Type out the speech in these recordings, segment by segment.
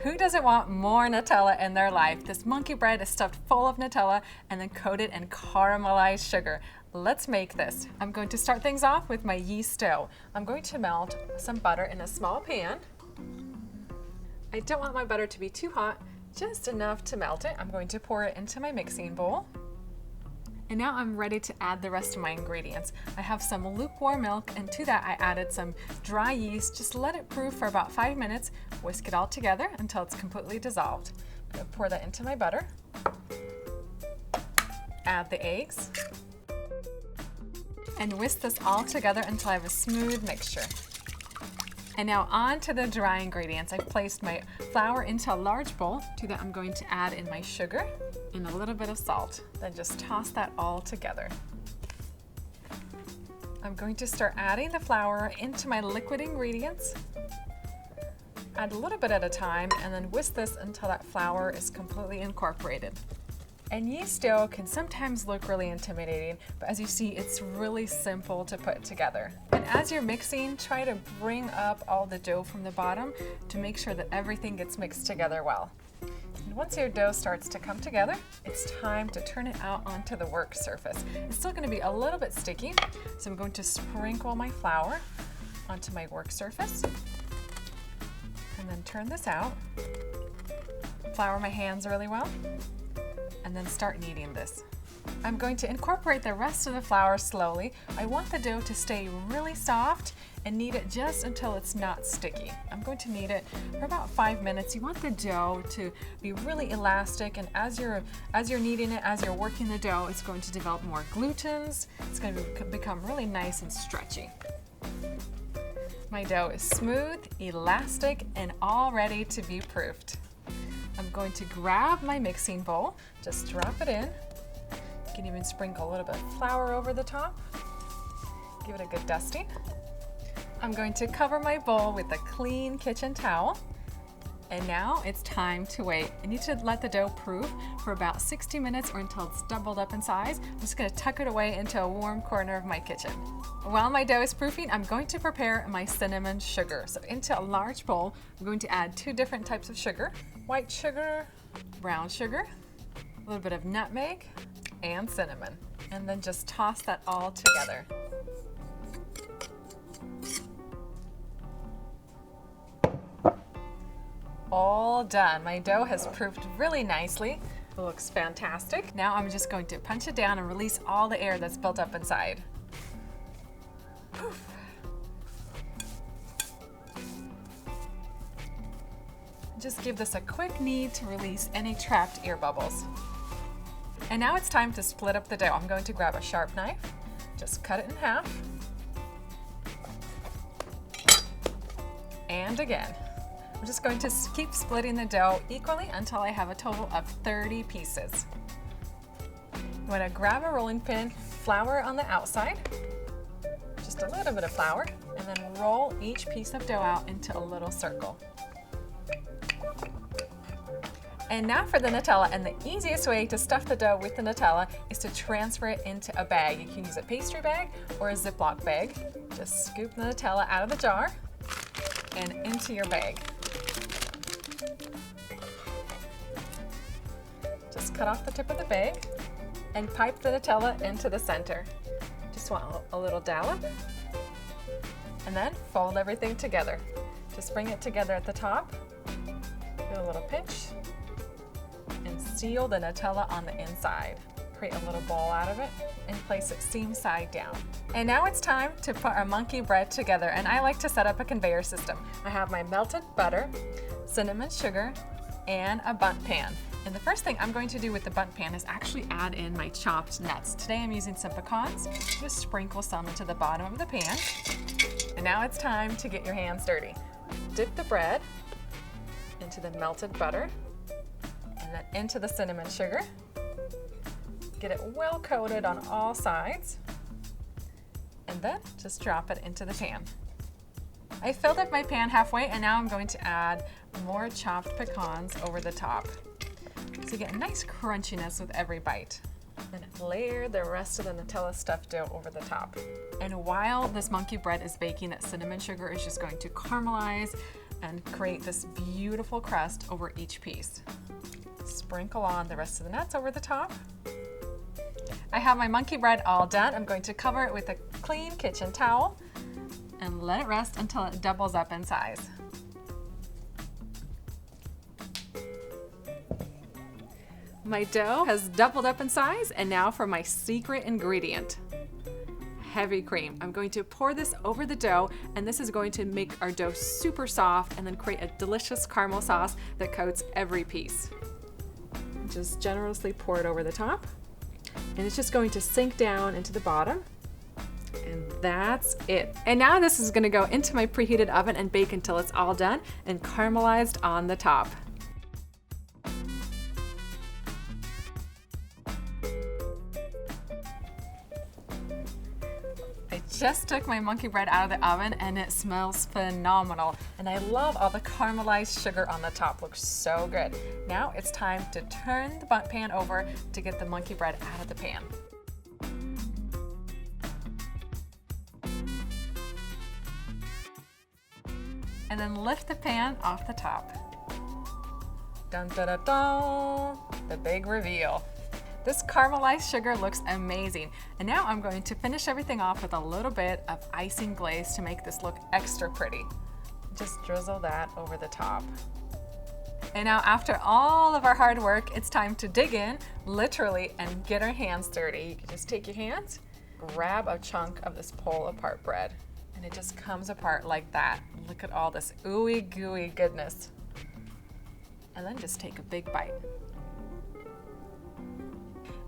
Who doesn't want more Nutella in their life? This monkey bread is stuffed full of Nutella and then coated in caramelized sugar. Let's make this. I'm going to start things off with my yeast dough. I'm going to melt some butter in a small pan. I don't want my butter to be too hot, just enough to melt it. I'm going to pour it into my mixing bowl. And now I'm ready to add the rest of my ingredients. I have some lukewarm milk, and to that I added some dry yeast. Just let it brew for about 5 minutes. Whisk it all together until it's completely dissolved. I'm going to pour that into my butter. Add the eggs. And whisk this all together until I have a smooth mixture. And now on to the dry ingredients. I've placed my flour into a large bowl. To that I'm going to add in my sugar and a little bit of salt. Then just toss that all together. I'm going to start adding the flour into my liquid ingredients. Add a little bit at a time and then whisk this until that flour is completely incorporated. And yeast dough can sometimes look really intimidating, but as you see, it's really simple to put together. And as you're mixing, try to bring up all the dough from the bottom to make sure that everything gets mixed together well. And once your dough starts to come together, it's time to turn it out onto the work surface. It's still going to be a little bit sticky, so I'm going to sprinkle my flour onto my work surface and then turn this out. Flour my hands really well. And then start kneading this. I'm going to incorporate the rest of the flour slowly. I want the dough to stay really soft and knead it just until it's not sticky. I'm going to knead it for about 5 minutes. You want the dough to be really elastic, and as you're kneading it, as you're working the dough, it's going to develop more glutens. It's going to become really nice and stretchy. My dough is smooth, elastic, and all ready to be proofed. I'm going to grab my mixing bowl, just drop it in. You can even sprinkle a little bit of flour over the top. Give it a good dusting. I'm going to cover my bowl with a clean kitchen towel. And now it's time to wait. I need to let the dough proof for about 60 minutes or until it's doubled up in size. I'm just going to tuck it away into a warm corner of my kitchen. While my dough is proofing, I'm going to prepare my cinnamon sugar. So into a large bowl, I'm going to add 2 different types of sugar: white sugar, brown sugar, a little bit of nutmeg, and cinnamon. And then just toss that all together. All done. My dough has proofed really nicely. It looks fantastic. Now I'm just going to punch it down and release all the air that's built up inside. Poof. Just give this a quick knead to release any trapped air bubbles. And now it's time to split up the dough. I'm going to grab a sharp knife, just cut it in half. And again. I'm just going to keep splitting the dough equally until I have a total of 30 pieces. I'm going to grab a rolling pin, flour on the outside, just a little bit of flour, and then roll each piece of dough out into a little circle. And now for the Nutella, and the easiest way to stuff the dough with the Nutella is to transfer it into a bag. You can use a pastry bag or a Ziploc bag. Just scoop the Nutella out of the jar and into your bag. Just cut off the tip of the bag and pipe the Nutella into the center. Just want a little dollop. And then fold everything together. Just bring it together at the top, do a little pinch, and seal the Nutella on the inside. Create a little ball out of it and place it seam side down. And now it's time to put our monkey bread together, and I like to set up a conveyor system. I have my melted butter, cinnamon sugar, and a bundt pan. And the first thing I'm going to do with the bundt pan is actually add in my chopped nuts. Today I'm using some pecans. Just sprinkle some into the bottom of the pan. And now it's time to get your hands dirty. Dip the bread into the melted butter and then into the cinnamon sugar. Get it well coated on all sides. And then just drop it into the pan. I filled up my pan halfway, and now I'm going to add more chopped pecans over the top. So you get a nice crunchiness with every bite. Then layer the rest of the Nutella stuffed dough over the top. And while this monkey bread is baking, that cinnamon sugar is just going to caramelize and create this beautiful crust over each piece. Sprinkle on the rest of the nuts over the top. I have my monkey bread all done. I'm going to cover it with a clean kitchen towel and let it rest until it doubles up in size. My dough has doubled up in size, and now for my secret ingredient, heavy cream. I'm going to pour this over the dough, and this is going to make our dough super soft and then create a delicious caramel sauce that coats every piece. Just generously pour it over the top, and it's just going to sink down into the bottom. And that's it. And now this is going to go into my preheated oven and bake until it's all done and caramelized on the top. I just took my monkey bread out of the oven and it smells phenomenal. And I love all the caramelized sugar on the top. Looks so good. Now it's time to turn the bundt pan over to get the monkey bread out of the pan. And then lift the pan off the top. Dun dun dun dun! The big reveal. This caramelized sugar looks amazing. And now I'm going to finish everything off with a little bit of icing glaze to make this look extra pretty. Just drizzle that over the top. And now after all of our hard work, it's time to dig in, literally, and get our hands dirty. You can just take your hands, grab a chunk of this pull apart bread, and it just comes apart like that. Look at all this ooey gooey goodness. And then just take a big bite.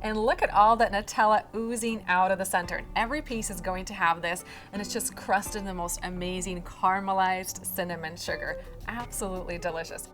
And look at all that Nutella oozing out of the center. And every piece is going to have this, and it's just crusted in the most amazing caramelized cinnamon sugar. Absolutely delicious.